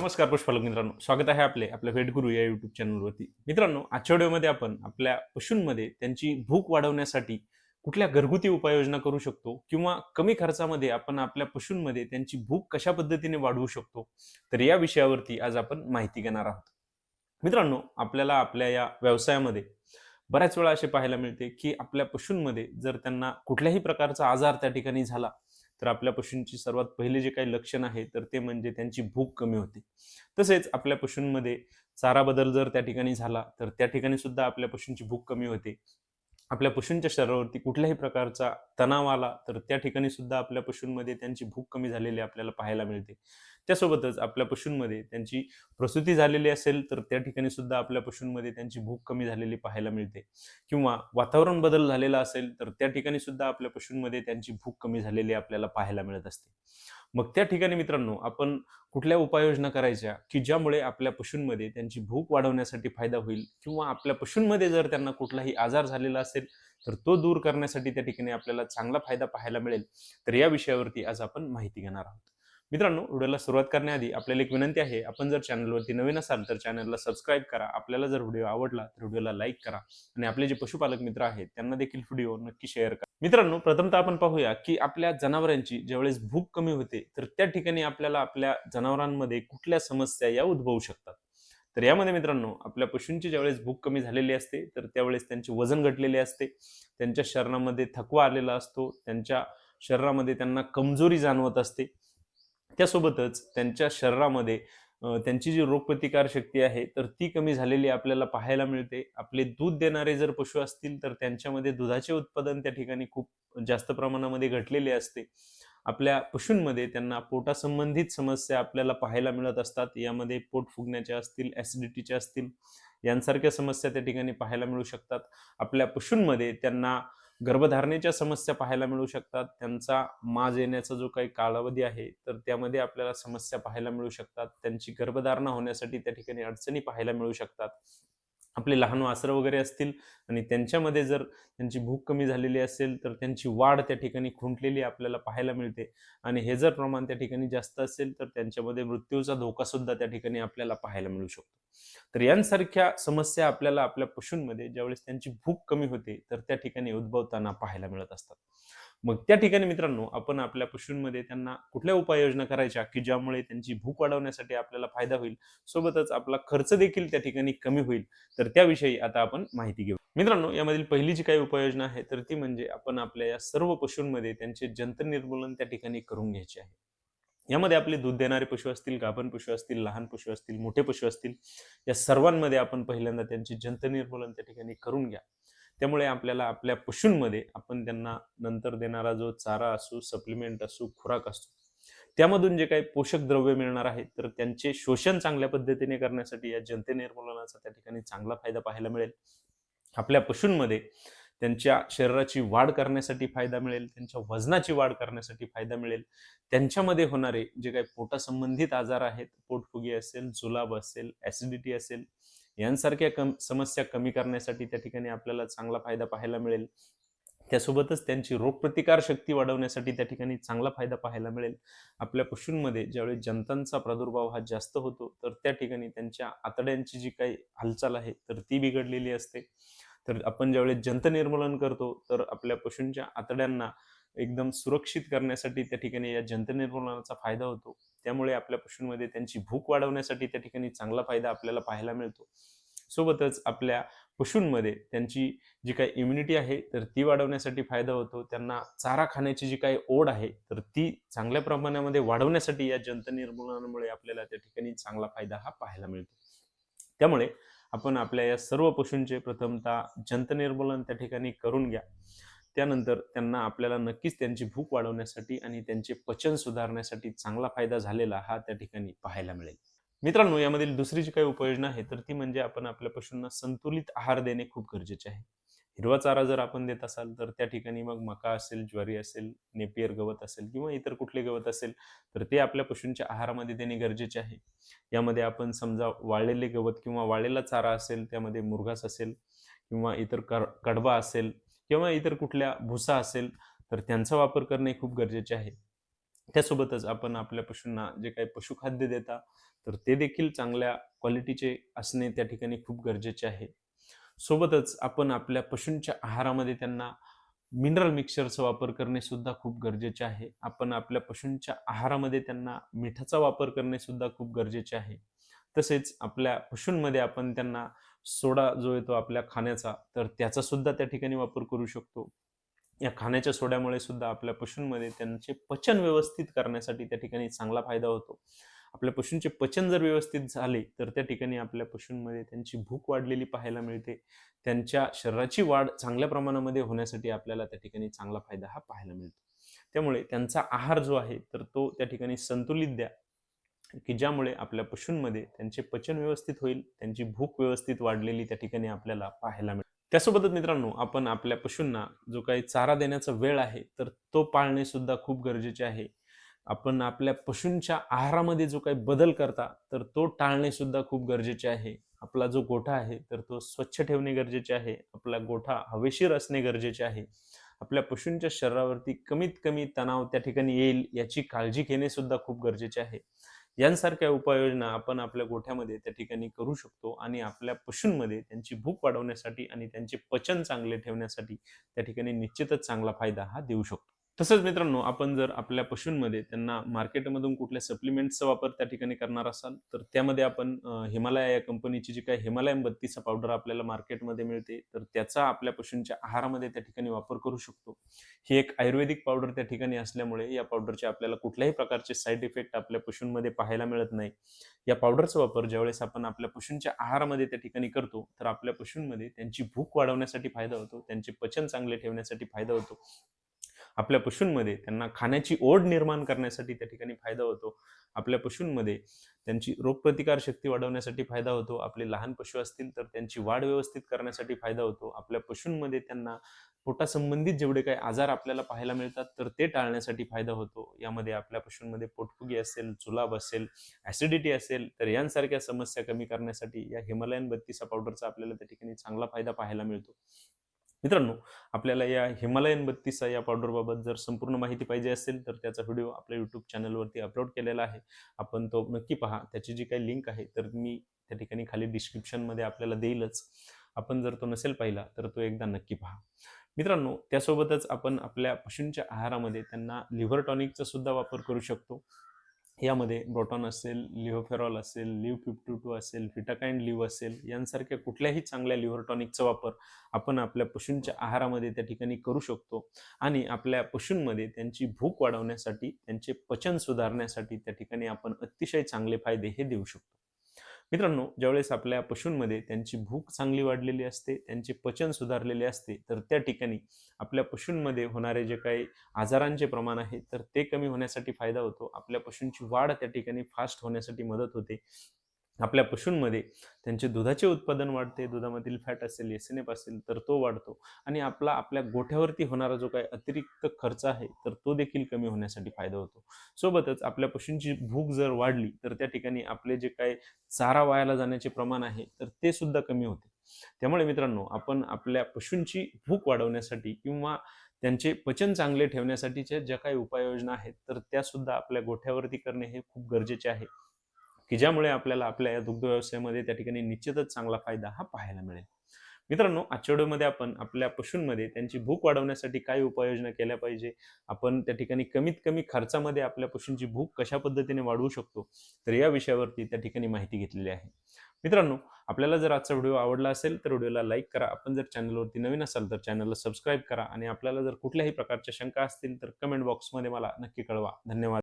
नमस्कार पुष्पालक मित्रांनो, स्वागत आहे आपल्या वेट गुरु या युट्यूब चॅनलवरती. मित्रांनो, आजच्या व्हिडिओमध्ये आपण आपल्या पशूंमध्ये त्यांची भूक वाढवण्यासाठी कुठल्या घरगुती उपाययोजना करू शकतो किंवा कमी खर्चामध्ये आपण आपल्या पशूंमध्ये त्यांची भूक कशा पद्धतीने वाढवू शकतो, तर या विषयावरती आज आपण माहिती घेणार आहोत. मित्रांनो, आपल्याला आपल्या या व्यवसायामध्ये बऱ्याच वेळा असे पाहायला मिळते की आपल्या पशूंमध्ये जर त्यांना कुठल्याही प्रकारचा आजार त्या ठिकाणी झाला, तर आपल्या पशूंची सर्वात पहिले जे काही लक्षण आहे तर ते म्हणजे त्यांची भूक कमी होते. तसेच आपल्या पशूंमध्ये चारा बदल जर त्या ठिकाणी झाला तर त्या ठिकाणी सुद्धा आपल्या पशूंची भूक कमी होते. आपल्या पशूंच्या शरीरावरती कुठल्याही प्रकारचा तणाव आला तर त्या ठिकाणी सुद्धा आपल्या पशूंमध्ये त्यांची भूक कमी झालेली आपल्याला पाहायला मिळते. त्यासोबतच आपल्या पशूंमध्ये त्यांची प्रसूती झालेली असेल तर त्या ठिकाणी सुद्धा आपल्या पशूंमध्ये त्यांची भूक कमी झालेली पाहायला मिळते. किंवा वातावरण बदल झालेला असेल तर त्या ठिकाणी सुद्धा आपल्या पशूंमध्ये त्यांची भूक कमी झालेली आपल्याला पाहायला मिळत असते. मग त्या ठिकाणी मित्रांनो, आपण कुठल्या उपाययोजना करायच्या की ज्यामुळे आपल्या पशूंमध्ये त्यांची भूक वाढवण्यासाठी फायदा होईल किंवा आपल्या पशूंमध्ये जर त्यांना कुठलाही आजार झालेला असेल तर तो दूर करण्यासाठी त्या ठिकाणी आपल्याला चांगला फायदा पाहायला मिळेल. तर या विषयावरती आज आपण माहिती घेणार आहोत. मित्रांनो, व्हिडिओला सुरुवात करण्याआधी आपल्याला एक विनंती आहे, आपण जर चॅनलवरती नवीन असाल तर चॅनलला सबस्क्राईब करा. आपल्याला जर व्हिडिओ आवडला तर व्हिडिओला लाईक करा आणि आपले जे पशुपालक मित्र आहेत त्यांना देखील व्हिडिओ नक्की शेअर करा. मित्रांनो, प्रथमतः आपण पाहूया की आपल्या जनावरांची ज्यावेळेस भूक कमी होते तर त्या ठिकाणी आपल्याला आपल्या जनावरांमध्ये कुठल्या समस्या या उद्भवू शकतात. तर यामध्ये मित्रांनो, आपल्या पशूंची ज्यावेळेस भूक कमी झालेली असते तर त्यावेळेस त्यांचे वजन घटलेले असते, त्यांच्या शरीरामध्ये थकवा आलेला असतो, त्यांच्या शरीरामध्ये त्यांना कमजोरी जाणवत असते. त्यासोबतच त्यांच्या शरीरामध्ये त्यांची जी रोगप्रतिकार शक्ती आहे तर ती कमी झालेली आपल्याला पाहायला मिळते. आपले दूध देणारे जर पशु असतील तर त्यांच्यामध्ये दुधाचे उत्पादन त्या ठिकाणी खूप जास्त प्रमाणामध्ये घटलेले असते. आपल्या पशूंमध्ये त्यांना पोटासंबंधित समस्या आपल्याला पाहायला मिळत असतात. यामध्ये पोट फुगण्याच्या असतील, ॲसिडिटीच्या असतील, यांसारख्या समस्या त्या ठिकाणी पाहायला मिळू शकतात. आपल्या पशूंमध्ये त्यांना गर्भधारणेच्या समस्या पाहायला मिळू शकतात. त्यांचा माज येण्याचा जो काही कालावधी आहे तर त्यामध्ये आपल्याला समस्या पाहायला मिळू शकतात. त्यांची गर्भधारणा होण्यासाठी त्या ठिकाणी अडचणी पाहायला मिळू शकतात. आपले लहान वासरं वगैरे असतील आणि त्यांच्यामध्ये जर त्यांची भूक कमी झालेली असेल तर त्यांची वाढ त्या ठिकाणी खुंटलेली आपल्याला पाहायला मिळते आणि हे जर प्रमाण त्या ठिकाणी जास्त असेल तर त्यांच्यामध्ये मृत्यूचा धोका सुद्धा त्या ठिकाणी आपल्याला पाहायला मिळू शकतो. तर यांसारख्या समस्या आपल्याला आपल्या पशूंमध्ये ज्यावेळेस त्यांची भूक कमी होते तर त्या ठिकाणी उद्भवताना पाहायला मिळत असतात. मग त्या ठिकाणी मित्रांनो, आपण आपल्या पशूंमध्ये त्यांना कुठल्या उपाययोजना करायच्या की ज्यामुळे त्यांची भूक वाढवण्यासाठी आपल्याला फायदा होईल, सोबतच आपला खर्च देखील त्या ठिकाणी कमी होईल, तर त्याविषयी आता आपण माहिती घेऊ. मित्रांनो, यामधील पहिली जी काही उपाययोजना आहे तर ती म्हणजे आपण आपल्या या सर्व पशूंमध्ये त्यांचे जंत निर्मूलन त्या ठिकाणी करून घ्यायचे आहे. यामध्ये आपले दूध देणारे पशु असतील, गाभण पशु असतील, लहान पशु असतील, मोठे पशु असतील, या सर्वांमध्ये आपण पहिल्यांदा त्यांचे जंत निर्मूलन त्या ठिकाणी करून घ्या. त्यामुळे आपल्याला आपल्या पशूंमध्ये आपण त्यांना नंतर देणारा जो चारा असो, सप्लिमेंट असो, खुराक असतो, त्यामधून जे काही पोषक द्रव्य मिळणार आहे तर त्यांचे शोषण चांगल्या पद्धतीने करण्यासाठी या जंत निर्मूलनाचा त्या ठिकाणी चांगला फायदा पाहायला मिळेल. आपल्या पशूंमध्ये त्यांच्या शरीराची वाढ करण्यासाठी फायदा मिळेल, त्यांच्या वजनाची वाढ करण्यासाठी फायदा मिळेल. त्यांच्यामध्ये होणारे जे काही पोटासंबंधित आजार आहेत, पोटफुगी असेल, जुलाब असेल, ॲसिडिटी असेल, यांसारख्या समस्या कमी करण्यासाठी त्या ठिकाणी आपल्याला चांगला फायदा पाहायला मिळेल. त्यासोबतच त्यांची रोगप्रतिकार शक्ती वाढवण्यासाठी त्या ठिकाणी चांगला फायदा पाहायला मिळेल. आपल्या पशूंमध्ये ज्यावेळी जंतांचा प्रादुर्भाव हा जास्त होतो, तर त्या ठिकाणी त्यांच्या आतड्यांची जी काही हालचाल आहे, तर ती बिघडलेली असते. तर आपण ज्यावेळेस जंत निर्मूलन करतो, तर आपल्या पशूंच्या आतड्यांना एकदम सुरक्षित करण्यासाठी त्या ठिकाणी या जंत निर्मूलनाचा फायदा होतो. त्यामुळे आपल्या पशूंमध्ये त्यांची भूक वाढवण्यासाठी त्या ठिकाणी चांगला फायदा आपल्याला पाहायला मिळतो. सोबतच आपल्या पशूंमध्ये त्यांची जी काही इम्युनिटी आहे तर ती वाढवण्यासाठी फायदा होतो. त्यांना चारा खाण्याची जी काही ओढ आहे तर ती चांगल्या प्रमाणामध्ये वाढवण्यासाठी या जंत निर्मूलनामुळे आपल्याला त्या ठिकाणी चांगला फायदा हा पाहायला मिळतो. त्यामुळे आपण आपल्या या सर्व पशूंचे प्रथमतः जंत निर्मूलन त्या ठिकाणी करून घ्या. त्यानंतर त्यांना आपल्याला नक्कीच त्यांची भूक वाढवण्यासाठी आणि त्यांचे पचन सुधारण्यासाठी चांगला फायदा झालेला हा त्या ठिकाणी पाहायला मिळेल. मित्रांनो, यामधील दुसरी जी काही उपाययोजना आहे तर ती म्हणजे आपण आपल्या पशूंना संतुलित आहार देणे खूप गरजेचे आहे. हिरवा चारा जर आपण देत असाल तर त्या ठिकाणी मग मका असेल, ज्वारी असेल, नेपियर गवत असेल किंवा इतर कुठले गवत असेल तर ते आपल्या पशूंच्या आहारामध्ये देणे गरजेचे आहे. यामध्ये आपण समजा वाळलेले गवत किंवा वाळलेला चारा असेल, त्यामध्ये मुरघास असेल किंवा इतर कडबा असेल किंवा इतर कुठल्या भुसा असेल तर त्यांचा वापर करणे खूप गरजेचे आहे. त्यासोबतच आपण आपल्या पशूंना जे काही पशुखाद्य देता, तर ते देखील चांगल्या क्वालिटीचे असणे त्या ठिकाणी खूप गरजेचे आहे. सोबतच आपण आपल्या पशूंच्या आहारामध्ये त्यांना मिनरल मिक्सचरचा वापर करणे सुद्धा खूप गरजेचे आहे. आपण आपल्या पशूंच्या आहारामध्ये त्यांना मिठाचा वापर करणे सुद्धा खूप गरजेचे आहे. तसेच आपल्या पशूंमध्ये आपण त्यांना सोडा जो येतो आपल्या खाण्याचा, तर त्याचा सुद्धा त्या ठिकाणी वापर करू शकतो. या खाण्याच्या सोड्यामुळे सुद्धा आपल्या पशूंमध्ये त्यांचे पचन व्यवस्थित करण्यासाठी त्या ठिकाणी चांगला फायदा होतो. आपल्या पशूंचे पचन जर व्यवस्थित झाले, तर त्या ठिकाणी आपल्या पशूंमध्ये त्यांची भूक वाढलेली पाहायला मिळते. त्यांच्या शरीराची वाढ चांगल्या प्रमाणामध्ये होण्यासाठी आपल्याला त्या ठिकाणी चांगला फायदा हा पाहायला मिळतो. त्यामुळे त्यांचा आहार जो आहे, तर तो त्या ठिकाणी संतुलित द्या, की ज्यामुळे आपल्या पशूंमध्ये त्यांचे पचन व्यवस्थित होईल, त्यांची भूक व्यवस्थित वाढलेली त्या ठिकाणी आपल्याला पाहायला मिळेल. त्यासोबतच मित्रांनो, आपण आपल्या पशूंना जो काही चारा देण्याचा वेळ आहे, तर तो पाळणे सुद्धा खूप गरजेचे आहे. आपण आपल्या पशूंच्या आहारामध्ये जो काही बदल करता, तर तो टाळणे सुद्धा खूप गरजेचे आहे. आपला जो गोठा आहे, तर तो स्वच्छ ठेवणे गरजेचे आहे. आपला गोठा हवेशीर असणे गरजेचे आहे. आपल्या पशूंच्या शरीरावरती कमीत कमी तणाव त्या ठिकाणी येईल याची काळजी घेणे सुद्धा खूप गरजेचे आहे. यांसारख्या उपाययोजना आपण आपल्या गोठ्यामध्ये त्या ठिकाणी करू शकतो आणि आपल्या पशूंमध्ये त्यांची भूक वाढवण्यासाठी आणि त्यांचे पचन चांगले ठेवण्यासाठी त्या ठिकाणी निश्चितच चांगला फायदा हा देऊ शकतो. तसंच मित्रांनो, आपण जर आपल्या पशूंमध्ये त्यांना मार्केटमधून कुठल्या सप्लिमेंट्सचा वापर त्या ठिकाणी करणार असाल, तर त्यामध्ये आपण हिमालया या कंपनीची जी काही हिमालयन 32 पावडर आपल्याला मार्केटमध्ये मिळते, तर त्याचा आपल्या पशूंच्या आहारामध्ये त्या ठिकाणी वापर करू शकतो. ही एक आयुर्वेदिक पावडर त्या ठिकाणी असल्यामुळे या पावडरचे आपल्याला कुठल्याही प्रकारचे साइड इफेक्ट आपल्या पशूंमध्ये पाहायला मिळत नाही. या पावडरचा वापर ज्यावेळेस आपण आपल्या पशूंच्या आहारामध्ये त्या ठिकाणी करतो, तर आपल्या पशूंमध्ये त्यांची भूक वाढवण्यासाठी फायदा होतो, त्यांचे पचन चांगले ठेवण्यासाठी फायदा होतो. आपल्या पशूंमध्ये त्यांना खाण्याची ओढ निर्माण करण्यासाठी त्या ठिकाणी फायदा होतो. आपल्या पशूंमध्ये त्यांची रोगप्रतिकार शक्ती वाढवण्यासाठी फायदा होतो. आपले लहान पशु असतील तर त्यांची वाढ व्यवस्थित करण्यासाठी फायदा होतो. आपल्या पशूंमध्ये त्यांना पोटासंबंधित जेवढे काही आजार आपल्याला पाहायला मिळतात, तर ते टाळण्यासाठी फायदा होतो. यामध्ये आपल्या पशूंमध्ये पोटफुगी असेल, जुलाब असेल, ॲसिडिटी असेल, तर यांसारख्या समस्या कमी करण्यासाठी या हिमालयन 32 पावडरचा आपल्याला त्या ठिकाणी चांगला फायदा पाहायला मिळतो. मित्रांनो, आपल्याला या हिमालयन 32 या पावडरबाबत जर संपूर्ण माहिती पाहिजे असेल, तर त्याचा व्हिडिओ आपल्या YouTube चॅनलवरती अपलोड केलेला आहे. आपण तो नक्की पहा. त्याची जी काही लिंक आहे, तर मी त्या ठिकाणी खाली डिस्क्रिप्शनमध्ये आपल्याला देईलच. आपण जर तो नसेल पाहिला, तर तो एकदा नक्की पहा. मित्रांनो, त्यासोबतच आपण आपल्या पशूंच्या आहारामध्ये त्यांना लिव्हर टॉनिकचा सुद्धा वापर करू शकतो. यामध्ये ब्रोटॉन असेल, लिव्होफेरॉल असेल, लिव्ह 52 असेल, व्हिटाकाइन लिव्ह असेल, यांसारख्या कुठल्याही चांगल्या लिव्हर टॉनिकचा वापर आपण आपल्या पशूंच्या आहारामध्ये त्या ठिकाणी करू शकतो आणि आपल्या पशूंमध्ये त्यांची भूक वाढवण्यासाठी, त्यांचे पचन सुधारण्यासाठी त्या ठिकाणी आपण अतिशय चांगले फायदे हे देऊ शकतो. मित्रांनो, ज्यावेळेस आपल्या पशूंमध्ये त्यांची भूक चांगली वाढलेली असते, त्यांचे पचन सुधारलेले असते, तर त्या ठिकाणी आपल्या पशूंमध्ये होणारे जे काही आजारांचे प्रमाण आहे, तर ते कमी होण्यासाठी फायदा होतो. आपल्या पशूंची वाढ त्या ठिकाणी फास्ट होण्यासाठी मदत होते. आपल्या पशूंमध्ये त्यांचे दुधाचे उत्पादन वाढते, दुधामधील फॅट असेल, एस-एन-एफ असेल, तर तो वाढतो आणि आपल्या गोठ्यावरती होणारा जो काही अतिरिक्त खर्च आहे, तर तो देखील कमी होण्यासाठी फायदा होतो. सोबतच आपल्या पशूंची भूक जर वाढली, तर त्या ठिकाणी आपले जे काही चारा वायाला जाण्याचे प्रमाण आहे, तर ते सुद्धा कमी होते. त्यामुळे मित्रांनो, आपण आपल्या पशूंची भूक वाढवण्यासाठी किंवा त्यांचे पचन चांगले ठेवण्यासाठीच्या ज्या काही उपाययोजना आहेत, तर त्यासुद्धा आपल्या गोठ्यावरती करणे हे खूप गरजेचे आहे. की ज्यामुळे आपल्याला आपल्या या दुग्ध व्यवसायामध्ये त्या ठिकाणी निश्चितच चांगला फायदा हा पाहायला मिळेल. मित्रांनो, आजच्या व्हिडिओमध्ये आपण आपल्या पशूंमध्ये त्यांची भूक वाढवण्यासाठी काय उपाययोजना केल्या पाहिजे, आपण त्या ठिकाणी कमीत कमी खर्चामध्ये आपल्या पशूंची भूक कशा पद्धतीने वाढवू शकतो, तर या विषयावरती त्या ठिकाणी माहिती घेतलेली आहे. मित्रांनो, आपल्याला जर आजचा व्हिडिओ आवडला असेल तर व्हिडिओला लाईक करा. आपण जर चॅनलवरती नवीन असाल तर चॅनलला सबस्क्राईब करा आणि आपल्याला जर कुठल्याही प्रकारच्या शंका असतील तर कमेंट बॉक्समध्ये मला नक्की कळवा. धन्यवाद.